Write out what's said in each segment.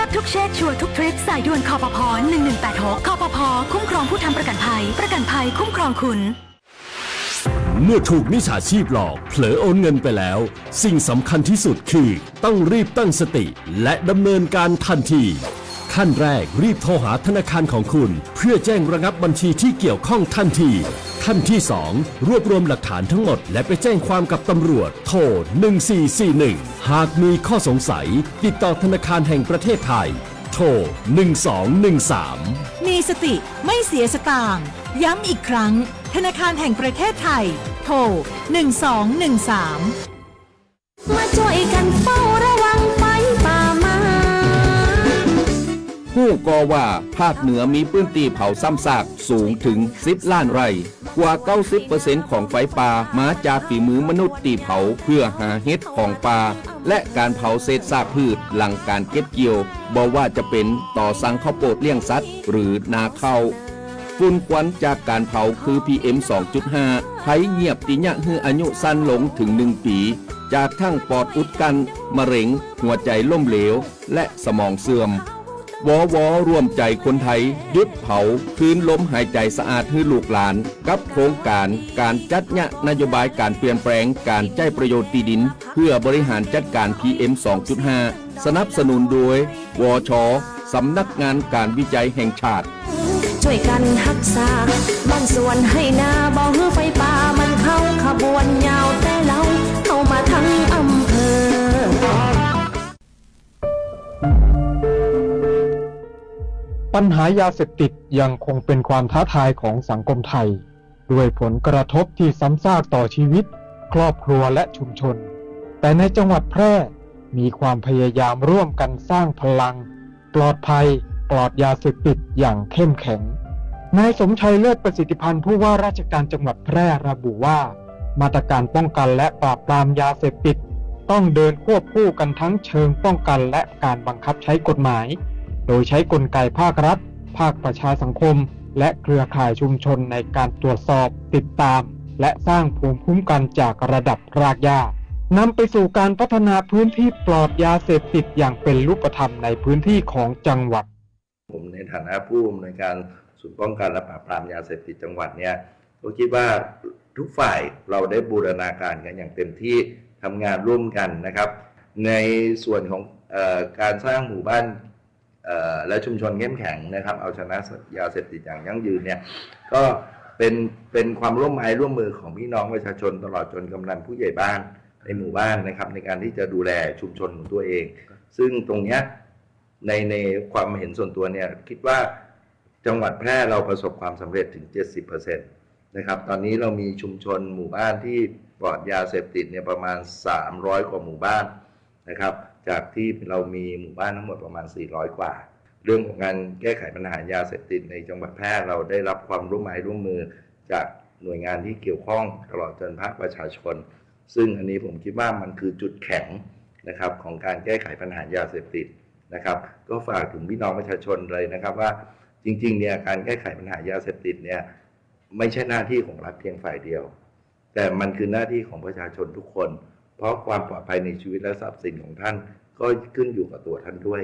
ชับทุกเช็คชัวร์ทุกทริปสายด่วนคปภ1186คปภคุ้มครองผู้ทำประกันภัยคุ้มครองคุณเมื่อถูกมิจฉาชีพหลอกเผลอโอนเงินไปแล้วสิ่งสำคัญที่สุดคือต้องรีบตั้งสติและดำเนินการทันทีขั้นแรกรีบโทรหาธนาคารของคุณเพื่อแจ้งระงับบัญชีที่เกี่ยวข้องทันทีขั้นที่2รวบรวมหลักฐานทั้งหมดและไปแจ้งความกับตำรวจโทร1441หากมีข้อสงสัยติดต่อธนาคารแห่งประเทศไทยโทร1213มีสติไม่เสียสตางค์ย้ำอีกครั้งธนาคารแห่งประเทศไทยโทร1213มาช่วยกันเฝ้าระวังไฟป่ามาผู้ก่อว่าภาคเหนือมีพื้นที่เผาซ้ำซากสูงถึง10 ล้านไร่กว่า 90% ของไฟป่ามาจากฝีมือมนุษย์ตีเผาเพื่อหาเห็ดของป่าและการเผาเศษซากพืชหลังการเก็บเกี่ยวบ่ว่าจะเป็นต่อสั่งข้าวโพดเลี้ยงสัตว์หรือนาข้าวฝุ่นควันจากการเผาคือ PM 2.5 ภัยเงียบติยะฮืออายุสั้นลงถึง1 ปีจากทั้งปอดอุดตันมะเร็งหัวใจล้มเหลวและสมองเสื่อมวร่วมใจคนไทยหยุดเผาคืนลมหายใจสะอาดให้ลูกหลานกับโครงการจัดนโยบายการเปลี่ยนแปลงการใช้ประโยชน์ที่ดินเพื่อบริหารจัดการ PM 2.5 สนับสนุนโดยวช.สำนักงานการวิจัยแห่งชาติช่วยกันรักษาบ้านสวนให้นาบ่ฮือไฟป่ามันเข้าขบวนยาวแต่เราเข้ามาทั้งอำเภอปัญหายาเสพติดยังคงเป็นความท้าทายของสังคมไทยด้วยผลกระทบที่ซ้ำซากต่อชีวิตครอบครัวและชุมชนแต่ในจังหวัดแพร่มีความพยายามร่วมกันสร้างพลังปลอดภัยปลอดยาเสพติดอย่างเข้มแข็งนายสมชัยเลิศประสิทธิพันธ์ผู้ว่าราชการจังหวัดแพร่ระบุว่ามาตรการป้องกันและปราบปรามยาเสพติดต้องเดินควบคู่กันทั้งเชิงป้องกันและการบังคับใช้กฎหมายโดยใช้กลไกภาครัฐภาคประชาสังคมและเครือข่ายชุมชนในการตรวจสอบติดตามและสร้างภูมิคุ้มกันจากระดับรากหญ้านำไปสู่การพัฒนาพื้นที่ปลอดยาเสพติดอย่างเป็นรูปธรรมในพื้นที่ของจังหวัดผมในฐานะผู้อำนวยการศูนย์ป้องกันและปราบปรามยาเสพติดจังหวัดเนี่ยก็คิดว่าทุกฝ่ายเราได้บูรณาการกันอย่างเต็มที่ทำงานร่วมกันนะครับในส่วนของการสร้างหมู่บ้านและชุมชนเข้มแข็งนะครับเอาชนะยาเสพติดอย่างยั่งยืนเนี่ยก็เป็นความร่วมมือของพี่น้องประชาชนตลอดจนกำนันผู้ใหญ่บ้านในหมู่บ้านนะครับในการที่จะดูแลชุมชนของตัวเองซึ่งตรงเนี้ยในความเห็นส่วนตัวเนี่ยคิดว่าจังหวัดแพร่เราประสบความสำเร็จถึง 70% นะครับตอนนี้เรามีชุมชนหมู่บ้านที่ปลอดยาเสพติดเนี่ยประมาณ300กว่าหมู่บ้านนะครับจากที่เรามีหมู่บ้านทั้งหมดประมาณ400กว่าเรื่องของการแก้ไขปัญหายาเสพติดในจังหวัดแพร่เราได้รับความร่วมมือจากหน่วยงานที่เกี่ยวข้องตลอดจนภาคประชาชนซึ่งอันนี้ผมคิดว่ามันคือจุดแข็งนะครับของการแก้ไขปัญหายาเสพติดนะครับก็ฝากถึงพี่น้องประชาชนเลยนะครับว่าจริงๆเนี่ยการแก้ไขปัญหายาเสพติดเนี่ยไม่ใช่หน้าที่ของรัฐเพียงฝ่ายเดียวแต่มันคือหน้าที่ของประชาชนทุกคนเพราะความปลอดภัยในชีวิตและทรัพย์สินของท่านก็ขึ้นอยู่กับตัวท่านด้วย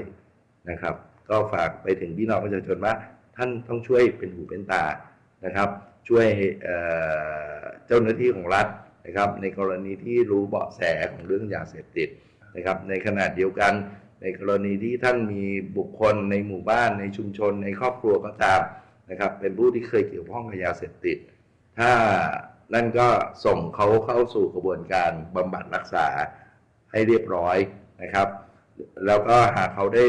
นะครับก็ฝากไปถึงพี่น้องประชาชนว่าท่านต้องช่วยเป็นหูเป็นตานะครับช่วยเจ้าหน้าที่ของรัฐนะครับในกรณีที่รู้เบาะแสของเรื่องยาเสพติดนะครับในขณะเดียวกันในกรณีที่ท่านมีบุคคลในหมู่บ้านในชุมชนในครอบครัวก็ตามนะครับเป็นผู้ที่เคยเกี่ยวข้องกับยาเสพติดถ้านั่นก็ส่งเขาเข้าสู่กระบวนการบำบัดรักษาให้เรียบร้อยนะครับแล้วก็หากเขาได้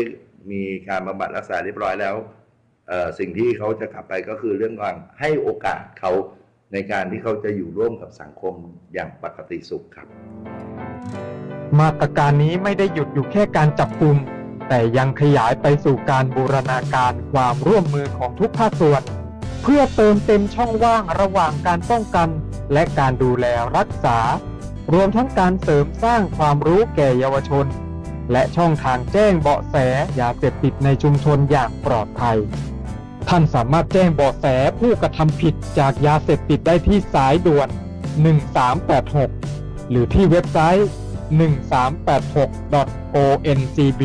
มีการบำบัดรักษาเรียบร้อยแล้วสิ่งที่เขาจะกลับไปก็คือเรื่องการให้โอกาสเขาในการที่เขาจะอยู่ร่วมกับสังคมอย่างปกติสุขครับมาตรการนี้ไม่ได้หยุดอยู่แค่การจับกุมแต่ยังขยายไปสู่การบูรณาการความร่วมมือของทุกภาคส่วนเพื่อเติมเต็มช่องว่างระหว่างการป้องกันและการดูแลรักษารวมทั้งการเสริมสร้างความรู้แก่เยาวชนและช่องทางแจ้งเบาะแสยาเสพติดในชุมชนอย่างปลอดภัยท่านสามารถแจ้งเบาะแสผู้กระทำผิดจากยาเสพติดได้ที่สายด่วน1386หรือที่เว็บไซต์1386.oncb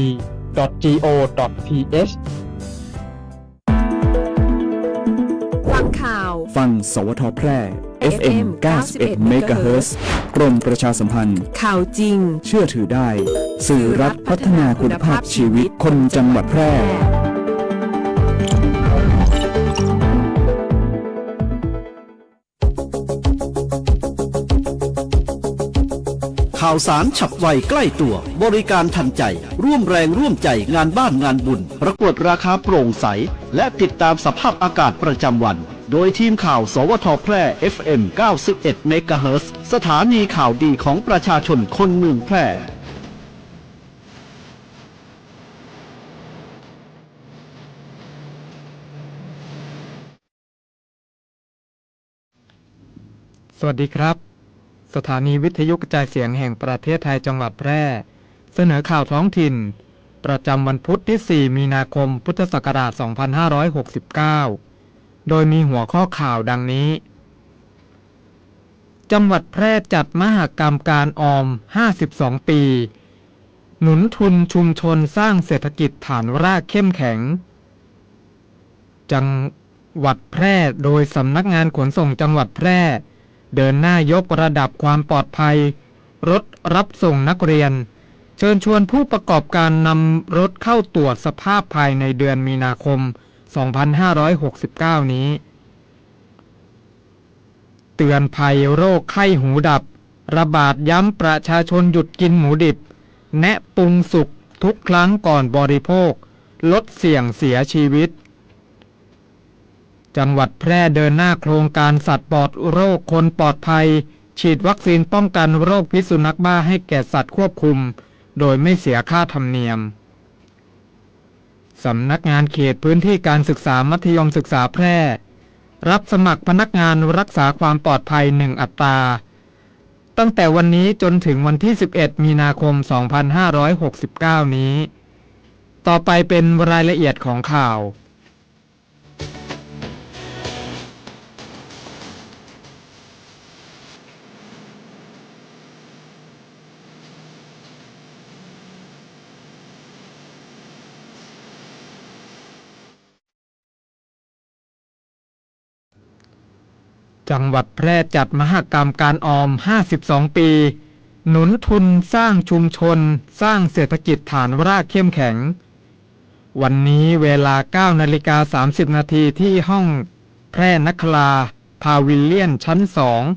.go.th ฟังข่าว ฟังสวทแพร่ FM 91 MHz กรมประชาสัมพันธ์ ข่าวจริง เชื่อถือได้ สื่อรัฐพัฒนาคุณภาพชีวิตคนจังหวัดแพร่ ข่าวสารฉับไวใกล้ตัว บริการทันใจ ร่วมแรงร่วมใจงานบ้านงานบุญ ประกวดราคาโปร่งใส และติดตามสภาพอากาศประจำวัน โดยทีมข่าวสวทแพร่ FM 91 MHz สถานีข่าวดีของประชาชนคนเมืองแพร่ สวัสดีครับ สถานีวิทยุกระจายเสียงแห่งประเทศไทยจังหวัดแพร่เสนอข่าวท้องถิ่นประจำวันพุธที่ 4 มีนาคม พุทธศักราช 2569 โดยมีหัวข้อข่าวดังนี้ จังหวัดแพร่จัดมหกรรมการออม 52 ปี หนุนทุนชุมชนสร้างเศรษฐกิจฐานรากเข้มแข็ง จังหวัดแพร่โดยสำนักงานขนส่งจังหวัดแพร่เดินหน้ายกระดับความปลอดภัยรถรับส่งนักเรียนเชิญชวนผู้ประกอบการนำรถเข้าตรวจสภาพภายในเดือนมีนาคม 2569 นี้เตือนภัยโรคไข้หูดับระบาดย้ำประชาชนหยุดกินหมูดิบแนะปรุงสุกทุกครั้งก่อนบริโภคลดเสี่ยงเสียชีวิตจังหวัดแพร่เดินหน้าโครงการสัตว์ปลอดโรคคนปลอดภัยฉีดวัคซีนป้องกันโรคพิษสุนัขบ้าให้แก่สัตว์ควบคุมโดยไม่เสียค่าธรรมเนียมสำนักงานเขตพื้นที่การศึกษามัธยมศึกษาแพร่รับสมัครพนักงานรักษาความปลอดภัย1อัตราตั้งแต่วันนี้จนถึงวันที่ 11 มีนาคม 2569 นี้ต่อไปเป็นรายละเอียดของข่าวจังหวัดแพร่จัดมหกรรมการออม 52 ปี หนุนทุนสร้างชุมชนสร้างเศรษฐกิจฐานรากเข้มแข็งวันนี้เวลา 9:30 นาทีที่ห้องแพร่นคราพาวิลเลียนชั้น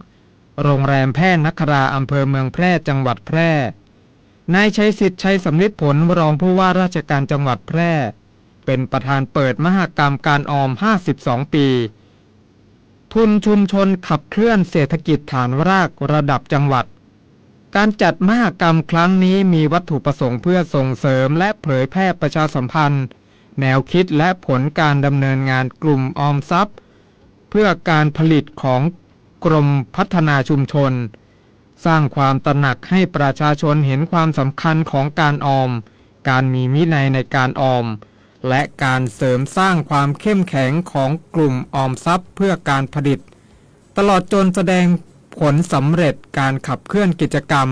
2 โรงแรมแพร่นคราอำเภอเมืองแพร่จังหวัดแพร่นายชัยสิทธิ์ชัยสำลิดผลรองผู้ว่าราชการจังหวัดแพร่เป็นประธานเปิดมหกรรมการออม 52 ปีทุนชุมชนขับเคลื่อนเศรษฐกิจฐานรากระดับจังหวัดการจัดมหกรรมครั้งนี้มีวัตถุประสงค์เพื่อส่งเสริมและเผยแพร่ประชาสัมพันธ์แนวคิดและผลการดำเนินงานกลุ่มออมทรัพย์เพื่อการผลิตของกรมพัฒนาชุมชนสร้างความตระหนักให้ประชาชนเห็นความสำคัญของการออมการมีวินัยในการออมและการเสริมสร้างความเข้มแข็งของกลุ่มออมทรัพย์เพื่อการผลิตตลอดจนแสดงผลสำเร็จการขับเคลื่อนกิจกรรม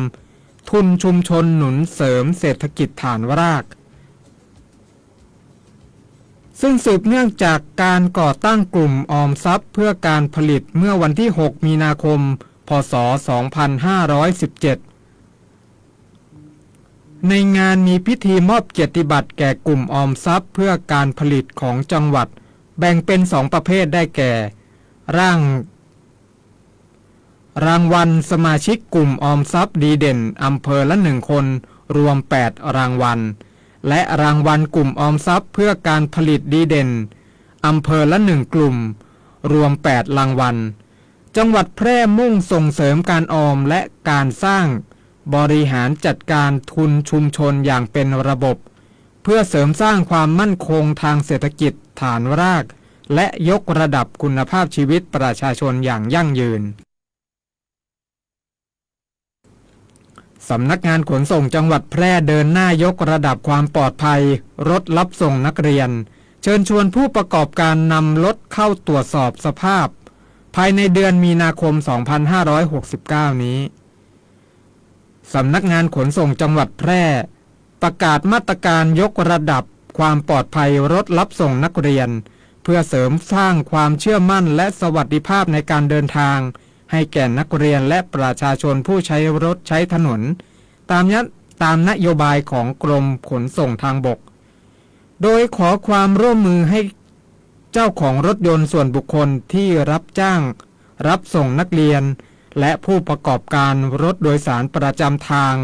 ทุนชุมชนหนุนเสริมเศรษฐกิจฐานรากซึ่งสืบเนื่องจากการก่อตั้งกลุ่มออมทรัพย์เพื่อการผลิตเมื่อวันที่ 6 มีนาคม พ.ศ. 2517ในงานมีพิธีมอบเกียรติบัตรแก่กลุ่มออมทรัพย์เพื่อการผลิตของจังหวัดแบ่งเป็น2ประเภทได้แก่รางวัลสมาชิกกลุ่มออมทรัพย์ดีเด่นอำเภอละ1คนรวม8รางวัลและรางวัลกลุ่มออมทรัพย์เพื่อการผลิตดีเด่นอำเภอละ1กลุ่มรวม8รางวัลจังหวัดแพร่มุ่งส่งเสริมการออมและการสร้างบริหารจัดการทุนชุมชนอย่างเป็นระบบเพื่อเสริมสร้างความมั่นคงทางเศรษฐกิจฐานรากและยกระดับคุณภาพชีวิตประชาชนอย่างยั่งยืนสำนักงานขนส่งจังหวัดแพร่เดินหน้ายกระดับความปลอดภัยรถรับส่งนักเรียนเชิญชวนผู้ประกอบการนำรถเข้าตรวจสอบสภาพภายในเดือนมีนาคม 2569 นี้สำนักงานขนส่งจังหวัดแพร่ ประกาศมาตรการยกระดับความปลอดภัยรถรับส่งนักเรียนเพื่อเสริมสร้างความเชื่อมั่นและสวัสดิภาพในการเดินทางให้แก่นักเรียนและประชาชนผู้ใช้รถใช้ถนนตามนโยบายของกรมขนส่งทางบกโดยขอความร่วมมือให้เจ้าของรถยนต์ส่วนบุคคลที่รับจ้างรับส่งนักเรียนและผู้ประกอบการรถโดยสารประจำทาง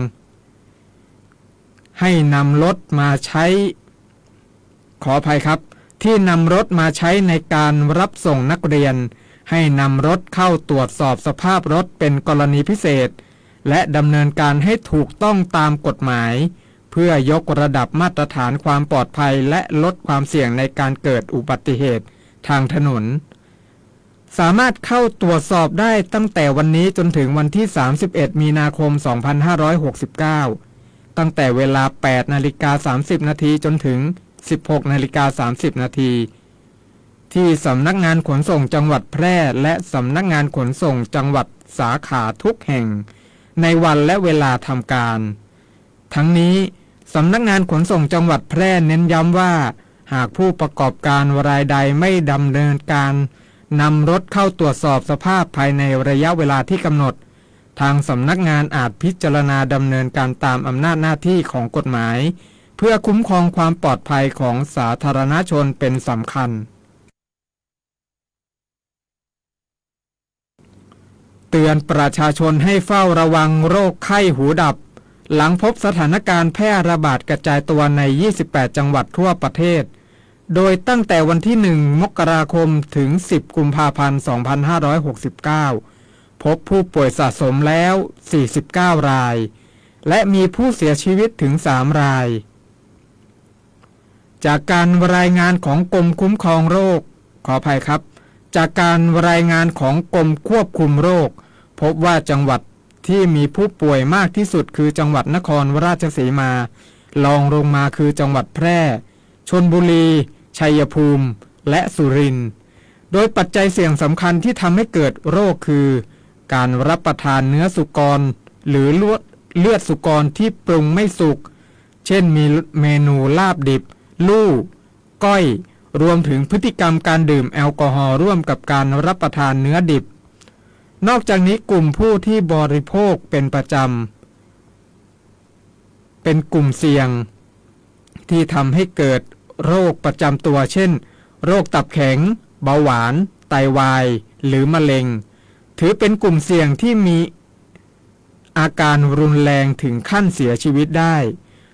ให้นำรถมาใช้ขออภัยครับที่นำรถมาใช้ในการรับส่งนักเรียนให้นำรถเข้าตรวจสอบสภาพรถเป็นกรณีพิเศษและดำเนินการให้ถูกต้องตามกฎหมายเพื่อยกระดับมาตรฐานความปลอดภัยและลดความเสี่ยงในการเกิดอุบัติเหตุทางถนนสามารถเข้าตรวจสอบได้ตั้งแต่วันนี้จนถึงวันที่31มีนาคม2569ตั้งแต่เวลา 8:30 นาทีจนถึง 16:30 นาทีที่สำนักงานขนส่งจังหวัดแพร่และสำนักงานขนส่งจังหวัดสาขาทุกแห่งในวันและเวลาทำการทั้งนี้สำนักงานขนส่งจังหวัดแพร่เน้นย้ำว่าหากผู้ประกอบการรายใดไม่ดำเนินการนำรถเข้าตรวจสอบสภาพภายในระยะเวลาที่กำหนดทางสำนักงานอาจพิจารณาดำเนินการตามอำนาจหน้าที่ของกฎหมายเพื่อคุ้มครองความปลอดภัยของสาธารณชนเป็นสำคัญเตือนประชาชนให้เฝ้าระวังโรคไข้หูดับหลังพบสถานการณ์แพร่ระบาดกระจายตัวใน28จังหวัดทั่วประเทศโดยตั้งแต่วันที่1มกราคมถึง10กุมภาพันธ์2569พบผู้ป่วยสะสมแล้ว49รายและมีผู้เสียชีวิตถึง3รายจากการรายงานของกรมคุ้มครองโรคขออภัยครับจากการรายงานของกรมควบคุมโรคพบว่าจังหวัดที่มีผู้ป่วยมากที่สุดคือจังหวัดนครราชสีมารองลงมาคือจังหวัดแพร่ชลบุรีชัยภูมิและสุรินทร์โดยปัจจัยเสี่ยงสำคัญที่ทำให้เกิดโรคคือการรับประทานเนื้อสุกรหรือเลือดสุกรที่ปรุงไม่สุกเช่นมีเมนูลาบดิบลู่ก้อยรวมถึงพฤติกรรมการดื่มแอลกอฮอล์ร่วมกับการรับประทานเนื้อดิบนอกจากนี้กลุ่มผู้ที่บริโภคเป็นประจำเป็นกลุ่มเสี่ยงที่ทำให้เกิดโรคประจำตัวเช่นโรคตับแข็งเบาหวานไตวายหรือมะเร็งถือเป็นกลุ่มเสี่ยงที่มีอาการรุนแรงถึงขั้นเสียชีวิตได้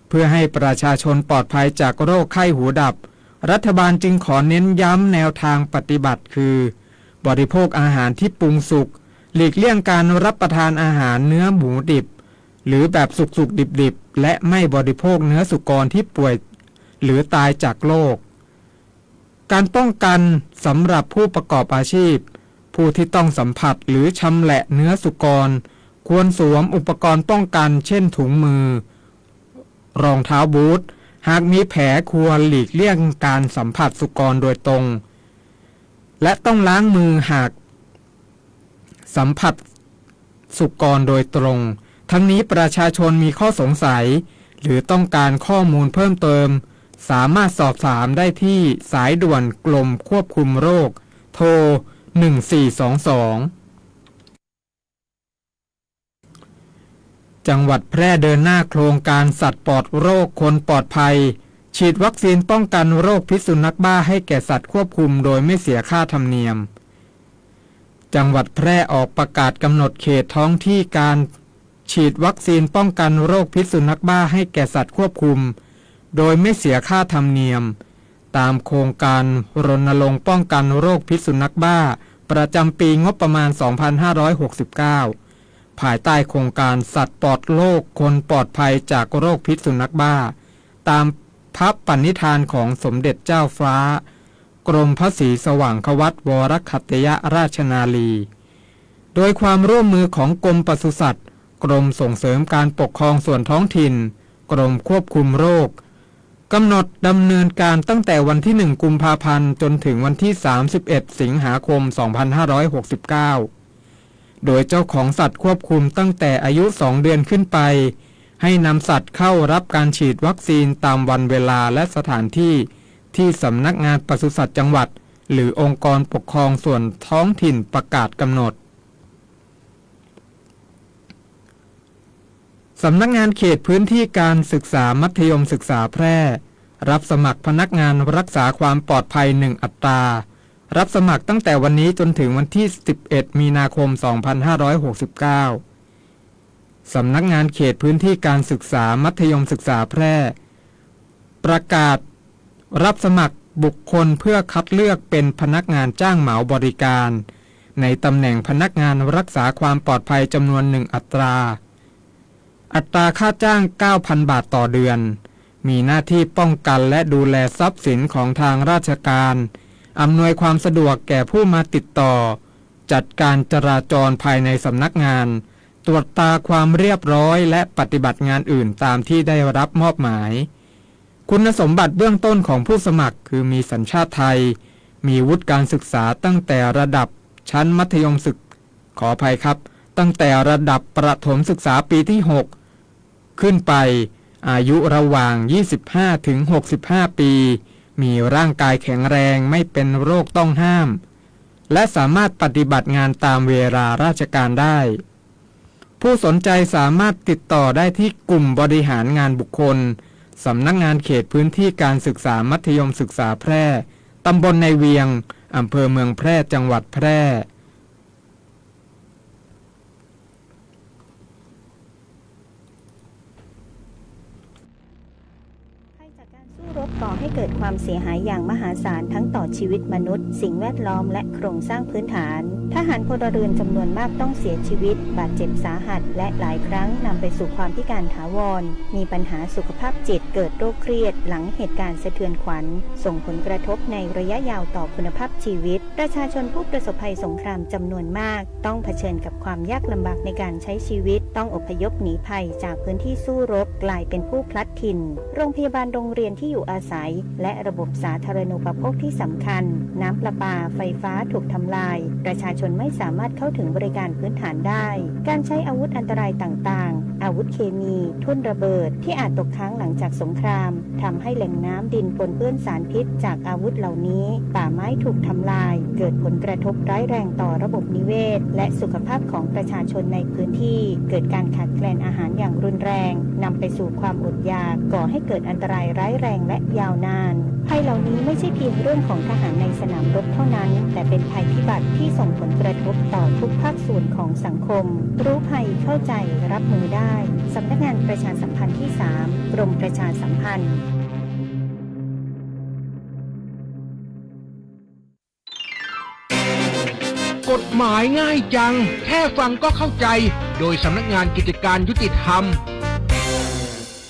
เพื่อให้ประชาชนปลอดภัยจากโรคไข้หูดับรัฐบาลจึงขอเน้นย้ำแนวทางปฏิบัติคือบริโภคอาหารที่ปรุงสุกหลีกเลี่ยงการรับประทานอาหารเนื้อหมูดิบหรือแบบสุกๆดิบๆและไม่บริโภคเนื้อสุกรที่ป่วยหรือตายจากโรคการป้องกันสำหรับผู้ประกอบอาชีพผู้ที่ต้องสัมผัสหรือชำแหละเนื้อสุกรควรสวมอุปกรณ์ป้องกันเช่นถุงมือรองเท้าบูทหากมีแผลควรหลีกเลี่ยงการสัมผัสสุกรโดยตรงและต้องล้างมือหากสัมผัสสุกรโดยตรงทั้งนี้ประชาชนมีข้อสงสัยหรือต้องการข้อมูลเพิ่มเติมสามารถสอบถามได้ที่สายด่วนกรมควบคุมโรคโทร1422จังหวัดแพร่เดินหน้าโครงการสัตว์ปลอดโรคคนปลอดภัยฉีดวัคซีนป้องกันโรคพิษสุนัขบ้าให้แก่สัตว์ควบคุมโดยไม่เสียค่าธรรมเนียมจังหวัดแพร่ออกประกาศกำหนดเขตท้องที่การฉีดวัคซีนป้องกันโรคพิษสุนัขบ้าให้แก่สัตว์ควบคุมโดยไม่เสียค่าธรรมเนียมตามโครงการรณรงค์ป้องกันโรคพิษสุนัขบ้าประจำปีงบประมาณ 2569 ภายใต้โครงการสัตว์ปลอดโรคคนปลอดภัยจากโรคพิษสุนัขบ้าตามพระปณิธานของสมเด็จเจ้าฟ้ากรมพระศรีสว่างควัตวรคัตยราชนาลีโดยความร่วมมือของกรมปศุสัตว์กรมส่งเสริมการปกครองส่วนท้องถิ่นกรมควบคุมโรคกำหนดดำเนินการตั้งแต่วันที่1กุมภาพันธ์จนถึงวันที่31สิงหาคม2569โดยเจ้าของสัตว์ควบคุมตั้งแต่อายุ2เดือนขึ้นไป ให้นำสัตว์เข้ารับการฉีดวัคซีนตามวันเวลาและสถานที่ที่สำนักงานปศุสัตว์จังหวัดหรือองค์กรปกครองส่วนท้องถิ่นประกาศกำหนดสำนักงานเขตพื้นที่การศึกษามัธยมศึกษาแพร่รับสมัครพนักงานรักษาความปลอดภัย1อัตรารับสมัครตั้งแต่วันนี้จนถึงวันที่11มีนาคม2569สำนักงานเขตพื้นที่การศึกษามัธยมศึกษาแพร่ประกาศรับสมัครบุคคลเพื่อคัดเลือกเป็นพนักงานจ้างเหมาบริการในตำแหน่งพนักงานรักษาความปลอดภัยจำนวน1อัตราอัตราค่าจ้าง 9,000 บาทต่อเดือนมีหน้าที่ป้องกันและดูแลทรัพย์สินของทางราชการอำนวยความสะดวกแก่ผู้มาติดต่อจัดการจราจรภายในสำนักงานตรวจตาความเรียบร้อยและปฏิบัติงานอื่นตามที่ได้รับมอบหมายคุณสมบัติเบื้องต้นของผู้สมัครคือมีสัญชาติไทยมีวุฒิการศึกษาตั้งแต่ระดับชั้นมัธยมศึกษาขออภัยครับตั้งแต่ระดับประถมศึกษาปีที่6ขึ้นไปอายุระหว่าง 25 ถึง 65 ปีมีร่างกายแข็งแรงไม่เป็นโรคต้องห้ามและสามารถปฏิบัติงานตามเวลาราชการได้ผู้สนใจสามารถติดต่อได้ที่กลุ่มบริหารงานบุคคลสำนักงานเขตพื้นที่การศึกษามัธยมศึกษาแพร่ตำบลในเวียงอำเภอเมืองแพร่จังหวัดแพร่รบก่อให้เกิดความเสียหายอย่างมหาศาลทั้งต่อชีวิตมนุษย์สิ่งแวดล้อมและโครงสร้างพื้นฐานทหารพลเรือนจำนวนมากต้องเสียชีวิตบาดเจ็บสาหัสและหลายครั้งนำไปสู่ความพิการถาวรมีปัญหาสุขภาพจิตเกิดโรคเครียดหลังเหตุการณ์สะเทือนขวัญส่งผลกระทบในระยะยาวต่อคุณภาพชีวิตประชาชนผู้ประสบภัยสงครามจำนวนมากต้องเผชิญกับความยากลำบากในการใช้ชีวิตต้องอพยพหนีภัยจากพื้นที่สู้รบกลายเป็นผู้พลัดถิ่นโรงพยาบาลโรงเรียนที่อยู่อาศัยและระบบสาธารณูปโภคที่สำคัญน้ำประปาไฟฟ้าถูกทำลายประชาชนไม่สามารถเข้าถึงบริการพื้นฐานได้การใช้อาวุธอันตรายต่างๆอาวุธเคมีทุ่นระเบิดที่อาจตกค้างหลังจากสงครามทำให้แหล่งน้ำดินปนเปื้อนสารพิษจากอาวุธเหล่านี้ป่าไม้ถูกทำลายเกิดผลกระทบร้ายแรงต่อระบบนิเวศและสุขภาพของประชาชนในพื้นที่เกิดการขาดแคลนอาหารอย่างรุนแรงนำไปสู่ความอดอยากก่อให้เกิดอันตรายร้ายแรงและยาวนานภัยเหล่านี้ไม่ใช่เพียงเรื่องของทหารในสนามรบเท่านั้นแต่เป็นภัยพิบัติที่ส่งผลกระทบต่อทุกภาคส่วนของสังคมรู้ภัยเข้าใจรับมือได้สำนักงานประชาสัมพันธ์ที่ 3 กรมประชาสัมพันธ์กฎหมายง่ายจังแค่ฟังก็เข้าใจโดยสำนักงานกิจการยุติธรรม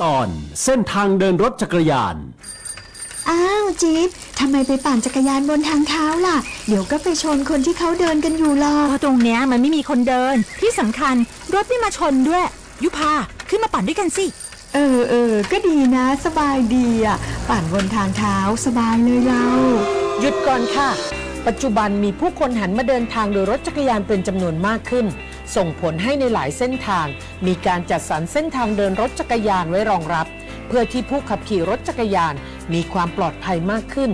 ตอนเส้นทางเดินรถจักรยานอ้าวจิ๊บทำไมไปปั่นจักรยานบนทางเท้าล่ะเดี๋ยวก็ไปชนคนที่เขาเดินกันอยู่หรอกตรงเนี้ยมันไม่มีคนเดินที่สำคัญรถไม่มาชนด้วยยุพาขึ้นมาปั่นด้วยกันสิก็ดีนะสบายดีอ่ะปั่นบนทางเท้าสบายเลยเราหยุดก่อนค่ะปัจจุบันมีผู้คนหันมาเดินทางโดยรถจักรยานเป็นจำนวนมากขึ้นส่งผลให้ในหลายเส้นทางมีการจัดสรรเส้นทางเดินรถจักรยานไว้รองรับเพื่อที่ผู้ขับขี่รถจักรยานมีความปลอดภัยมากขึ้น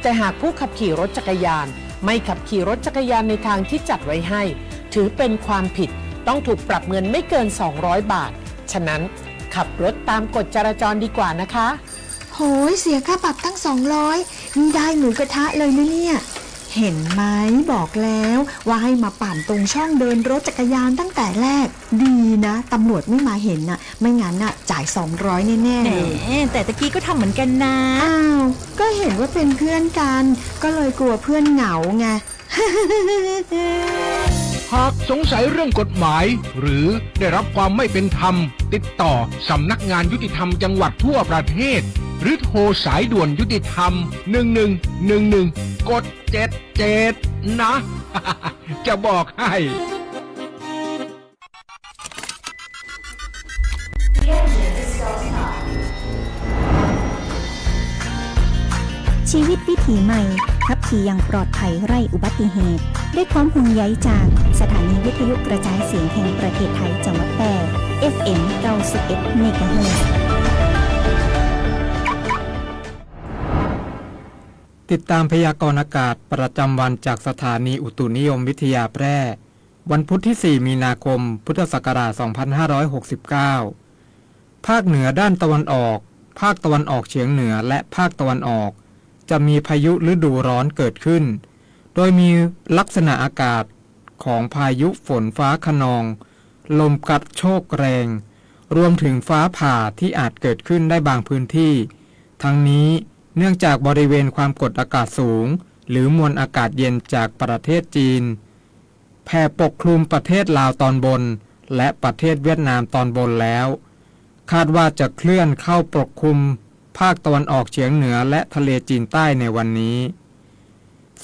แต่หากผู้ขับขี่รถจักรยานไม่ขับขี่รถจักรยานในทางที่จัดไว้ให้ถือเป็นความผิดต้องถูกปรับเงินไม่เกิน200 บาทฉะนั้นขับรถตามกฎจราจรดีกว่านะคะโหยเสียค่าปรับตั้ง200นี่ได้หมูกระทะเลยนะเนี่ยเห็นไหมบอกแล้วว่าให้มาปั่นตรงช่องเดินรถจักรยานตั้งแต่แรกดีนะตำรวจไม่มาเห็นน่ะไม่งั้นน่ะจ่าย200แน่ๆเลยแต่ตะกี้ก็ทำเหมือนกันนะอ้าวก็เห็นว่าเป็นเพื่อนกันก็เลยกลัวเพื่อนเหงาไง หากสงสัยเรื่องกฎหมายหรือได้รับความไม่เป็นธรรมติดต่อสำนักงานยุติธรรมจังหวัดทั่วประเทศหรือโทรสายด่วนยุติธรรม1111กด77นะจะบอกให้ชีวิตวิถีใหม่ขับขี่อย่างปลอดภัยไร้อุบัติเหตุด้วยความห่วงใยจากสถานีวิทยุกระจายเสียงแห่งประเทศไทยจังหวัดแพร่ FM 91 เมกะเฮิรตซ์ ติดตามพยากรณ์อากาศประจำวันจากสถานีอุตุนิยมวิทยาแพร่วันพุธที่ 4 มีนาคม พุทธศักราช 2569 ภาคเหนือด้านตะวันออกภาคตะวันออกเฉียงเหนือและภาคตะวันออกจะมีพายุฤดูร้อนเกิดขึ้นโดยมีลักษณะอากาศของพายุฝนฟ้าคะนองลมกระโชกแรงรวมถึงฟ้าผ่าที่อาจเกิดขึ้นได้บางพื้นที่ทั้งนี้เนื่องจากบริเวณความกดอากาศสูงหรือมวลอากาศเย็นจากประเทศจีนแผ่ปกคลุมประเทศลาวตอนบนและประเทศเวียดนามตอนบนแล้วคาดว่าจะเคลื่อนเข้าปกคลุมภาคตะวันออกเฉียงเหนือและทะเลจีนใต้ในวันนี้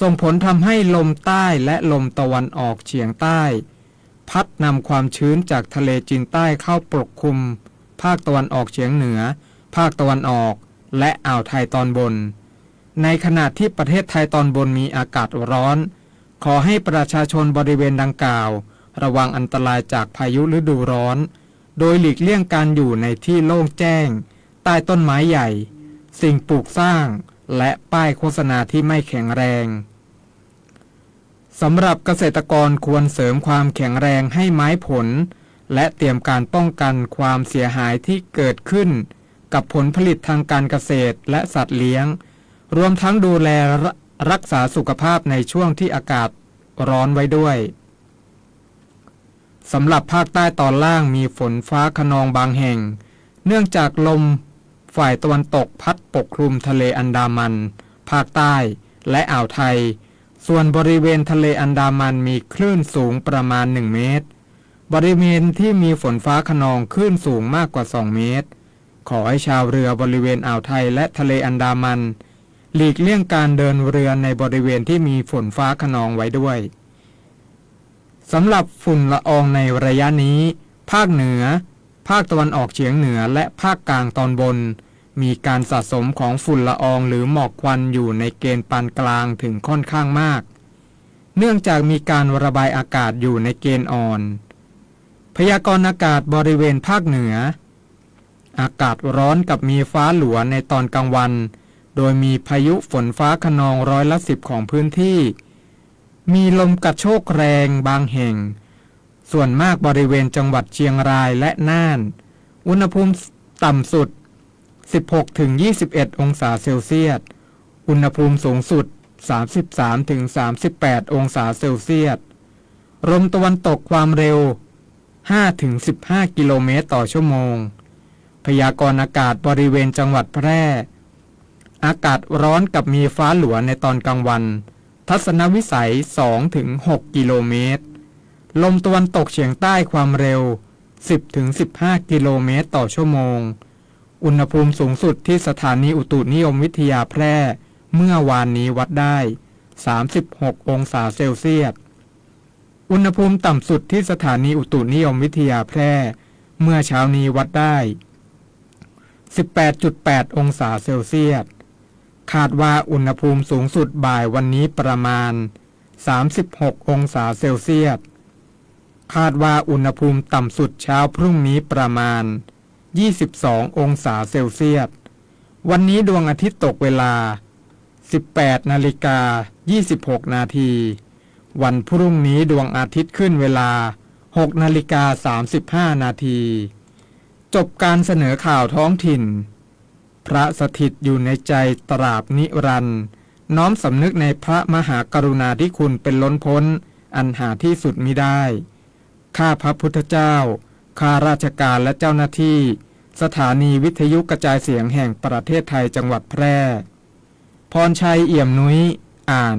ส่งผลทำให้ลมใต้และลมตะวันออกเฉียงใต้พัดนำความชื้นจากทะเลจีนใต้เข้าปกคลุมภาคตะวันออกเฉียงเหนือภาคตะวันออกและอ่าวไทยตอนบนในขณะที่ประเทศไทยตอนบนมีอากาศร้อนขอให้ประชาชนบริเวณดังกล่าวระวังอันตรายจากพายุฤดูร้อนโดยหลีกเลี่ยงการอยู่ในที่โล่งแจ้งใต้ต้นไม้ใหญ่สิ่งปลูกสร้างและป้ายโฆษณาที่ไม่แข็งแรงสำหรับเกษตรกรควรเสริมความแข็งแรงให้ไม้ผลและเตรียมการป้องกันความเสียหายที่เกิดขึ้นกับผลผลิตทางการเกษตรและสัตว์เลี้ยงรวมทั้งดูแลรักษาสุขภาพในช่วงที่อากาศร้อนไว้ด้วยสำหรับภาคใต้ตอนล่างมีฝนฟ้าคะนองบางแห่งเนื่องจากลมฝ่ายตะวันตกพัดปกคลุมทะเลอันดามันภาคใต้และอ่าวไทยส่วนบริเวณทะเลอันดามันมีคลื่นสูงประมาณ1 เมตรบริเวณที่มีฝนฟ้าคะนองคลื่นสูงมากกว่า2 เมตรขอให้ชาวเรือบริเวณอ่าวไทยและทะเลอันดามันหลีกเลี่ยงการเดินเรือในบริเวณที่มีฝนฟ้าคะนองไว้ด้วยสำหรับฝุ่นละอองในระยะนี้ภาคเหนือภาคตะวันออกเฉียงเหนือและภาคกลางตอนบนมีการสะสมของฝุ่นละอองหรือหมอกควันอยู่ในเกณฑ์ปานกลางถึงค่อนข้างมากเนื่องจากมีการระบายอากาศอยู่ในเกณฑ์อ่อนพยากรณ์อากาศบริเวณภาคเหนืออากาศร้อนกับมีฟ้าหลัวในตอนกลางวันโดยมีพายุฝนฟ้าคะนอง10%ของพื้นที่มีลมกระโชกแรงบางแห่งส่วนมากบริเวณจังหวัดเชียงรายและน่านอุณหภูมิต่ำสุด 16-21 องศาเซลเซียสอุณหภูมิสูงสุด 33-38 องศาเซลเซียสลมตะวันตกความเร็ว 5-15 กิโลเมตรต่อชั่วโมงพยากรณ์อากาศบริเวณจังหวัดแพร่อากาศร้อนกับมีฟ้าหลัวในตอนกลางวันทัศนวิสัย 2-6 กิโลเมตรลมตะวันตกเฉียงใต้ความเร็ว 10-15 กิโลเมตรต่อชั่วโมงอุณหภูมิสูงสุดที่สถานีอุตุนิยมวิทยาแพร่เมื่อวานนี้วัดได้ 36 องศาเซลเซียสอุณหภูมิต่ำสุดที่สถานีอุตุนิยมวิทยาแพร่เมื่อเช้านี้วัดได้ 18.8 องศาเซลเซียสคาดว่าอุณหภูมิสูงสุดบ่ายวันนี้ประมาณ 36 องศาเซลเซียสคาดว่าอุณหภูมิต่ำสุดเช้าพรุ่งนี้ประมาณ 22 องศาเซลเซียสวันนี้ดวงอาทิตย์ตกเวลา 18:26 นาทีวันพรุ่งนี้ดวงอาทิตย์ขึ้นเวลา 6:35 นาทีจบการเสนอข่าวท้องถิ่นพระสถิตอยู่ในใจตราบนิรันดร์น้อมสำนึกในพระมหากรุณาธิคุณเป็นล้นพ้นอันหาที่สุดมิได้ข้าพระพุทธเจ้าข้าราชการและเจ้าหน้าที่สถานีวิทยุกระจายเสียงแห่งประเทศไทยจังหวัดแพร่พรชัยเอี่ยมนุ้ยอ่าน